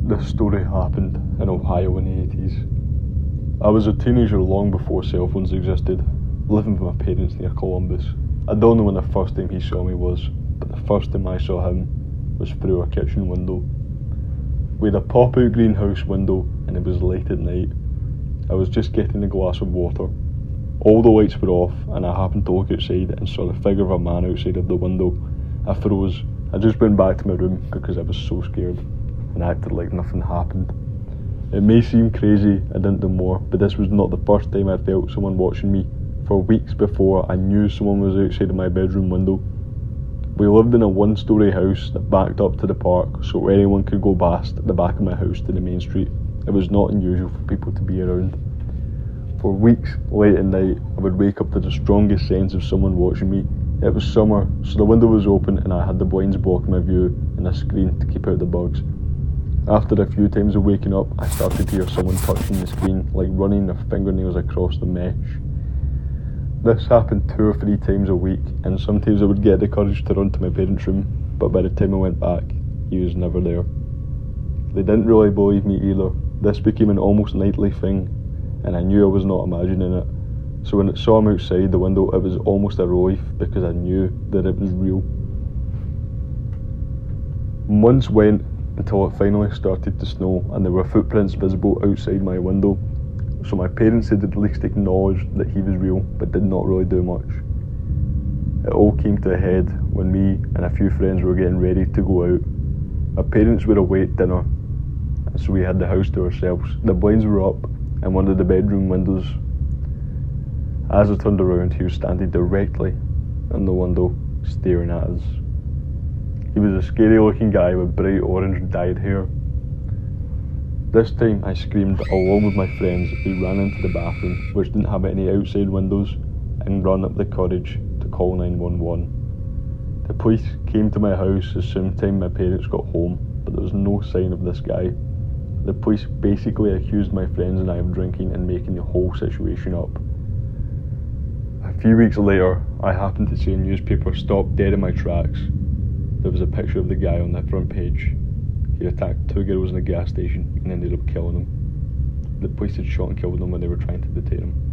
This story happened in Ohio in the 80s. I was a teenager long before cell phones existed, living with my parents near Columbus. I don't know when the first time he saw me was, but the first time I saw him was through our kitchen window. We had a pop-out greenhouse window and it was late at night. I was just getting a glass of water. All the lights were off and I happened to look outside and saw the figure of a man outside of the window. I froze. I just went back to my room because I was so scared and acted like nothing happened. It may seem crazy I didn't do more, but this was not the first time I felt someone watching me. For weeks before, I knew someone was outside of my bedroom window. We lived in a one-storey house that backed up to the park, so anyone could go past the back of my house to the main street. It was not unusual for people to be around. For weeks, late at night, I would wake up to the strongest sense of someone watching me. It was summer, so the window was open and I had the blinds blocking my view and a screen to keep out the bugs. After a few times of waking up, I started to hear someone touching the screen, like running their fingernails across the mesh. This happened 2 or 3 times a week, and sometimes I would get the courage to run to my parents' room, but by the time I went back, he was never there. They didn't really believe me either. This became an almost nightly thing, and I knew I was not imagining it. So when I saw him outside the window, it was almost a relief because I knew that it was real. Months went until it finally started to snow and there were footprints visible outside my window. So my parents had at least acknowledged that he was real, but did not really do much. It all came to a head when me and a few friends were getting ready to go out. My parents were away at dinner, and so we had the house to ourselves. The blinds were up and one of the bedroom windows. As I turned around, he was standing directly in the window, staring at us. He was a scary looking guy with bright orange dyed hair. This time I screamed along with my friends. We ran into the bathroom, which didn't have any outside windows, and ran up the courage to call 911. The police came to my house as soon as my parents got home, but there was no sign of this guy. The police basically accused my friends and I of drinking and making the whole situation up. A few weeks later, I happened to see a newspaper stop dead in my tracks. There was a picture of the guy on the front page. He attacked 2 girls in a gas station and ended up killing them. The police had shot and killed them when they were trying to detain him.